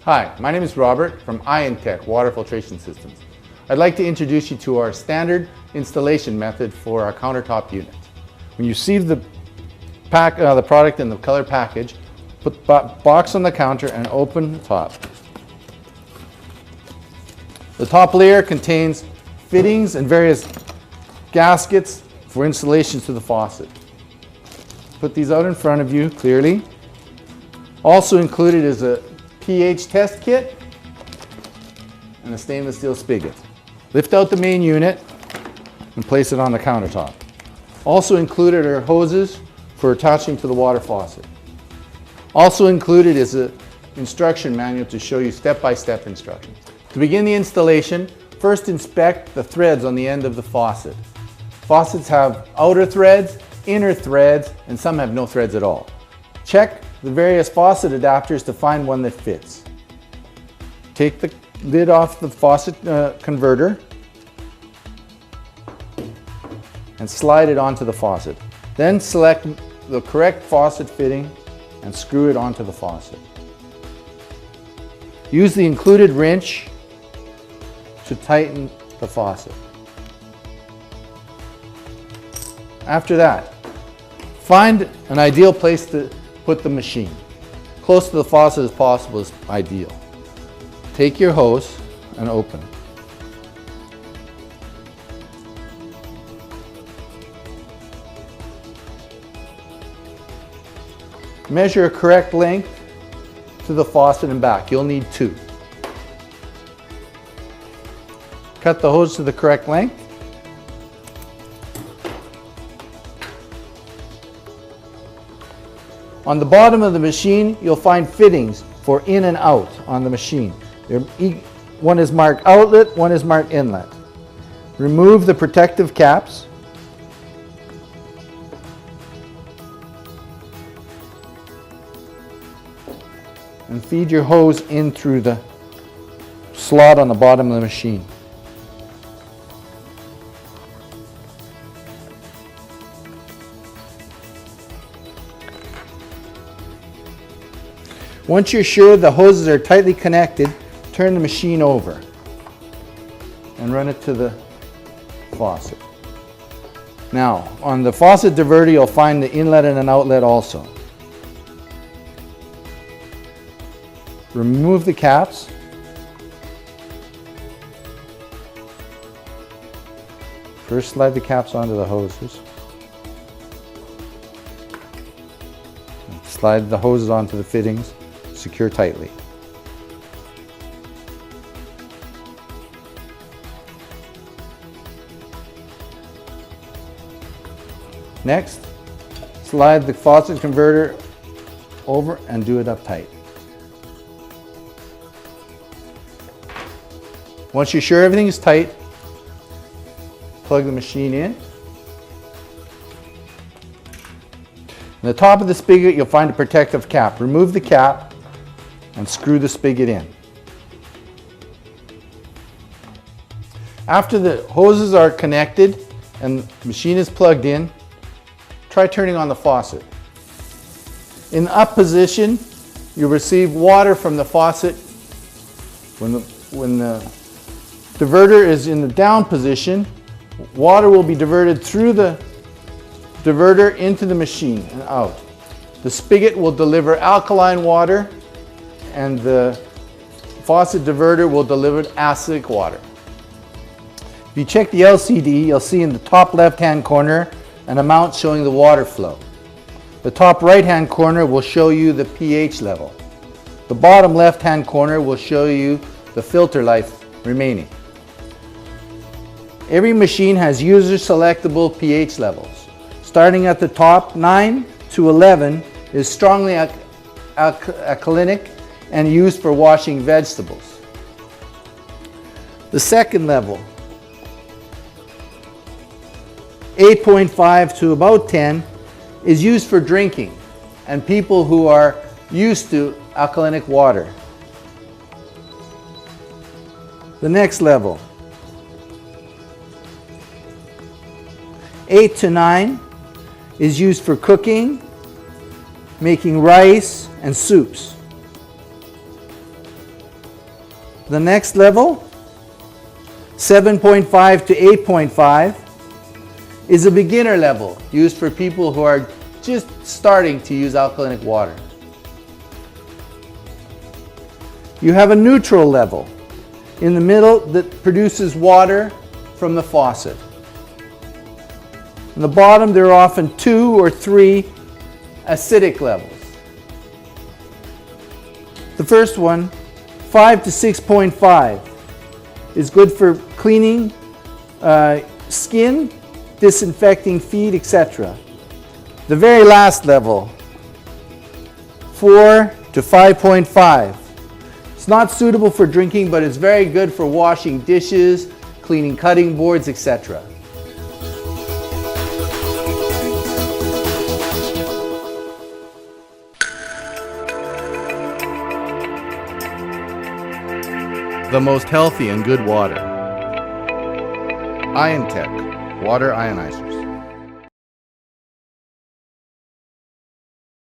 Hi, my name is Robert from Iontech Water Filtration Systems. I'd like to introduce you to our standard installation method for our countertop unit. When you receive the product in the color package, put the box on the counter and open the top. The top layer contains fittings and various gaskets for installations to the faucet. Put these out in front of you clearly. Also included is a pH test kit and a stainless steel spigot. Lift out the main unit and place it on the countertop. Also included are hoses for attaching to the water faucet. Also included is an instruction manual to show you step-by-step instructions. To begin the installation, first inspect the threads on the end of the faucet. Faucets have outer threads, inner threads, and some have no threads at all. Check the various faucet adapters to find one that fits. Take the lid off the faucet converter and slide it onto the faucet. Then select the correct faucet fitting and screw it onto the faucet. Use the included wrench to tighten the faucet. After that, find an ideal place to put the machine. Close to the faucet as possible is ideal. Take your hose and open. Measure a correct length to the faucet and back. You'll need 2. Cut the hose to the correct length. On the bottom of the machine, you'll find fittings for in and out on the machine. One is marked outlet, one is marked inlet. Remove the protective caps. And feed your hose in through the slot on the bottom of the machine. Once you're sure the hoses are tightly connected, turn the machine over and run it to the faucet. Now, on the faucet diverter, you'll find the inlet and an outlet also. Remove the caps. First, slide the caps onto the hoses. Slide the hoses onto the fittings. Secure tightly. Next, slide the faucet converter over and do it up tight. Once you're sure everything is tight, plug the machine in. On the top of the spigot, you'll find a protective cap. Remove the cap and screw the spigot in. After the hoses are connected and the machine is plugged in, try turning on the faucet. In the up position, you receive water from the faucet. When the diverter is in the down position, water will be diverted through the diverter into the machine and out. The spigot will deliver alkaline water and the faucet diverter will deliver acidic water. If you check the LCD, you'll see in the top left-hand corner an amount showing the water flow. The top right-hand corner will show you the pH level. The bottom left-hand corner will show you the filter life remaining. Every machine has user-selectable pH levels. Starting at the top, 9 to 11 is strongly alkalinic and used for washing vegetables. The second level, 8.5 to about 10, is used for drinking and people who are used to alkalinic water. The next level, 8 to 9, is used for cooking, making rice and soups. The next level, 7.5 to 8.5, is a beginner level used for people who are just starting to use alkalinic water. You have a neutral level in the middle that produces water from the faucet. In the bottom, there are often 2 or 3 acidic levels. The first one, 5 to 6.5, is good for cleaning skin, disinfecting feet, etc. The very last level, 4 to 5.5. It's not suitable for drinking, but it's very good for washing dishes, cleaning cutting boards, etc. The most healthy and good water. Iontech water ionizers.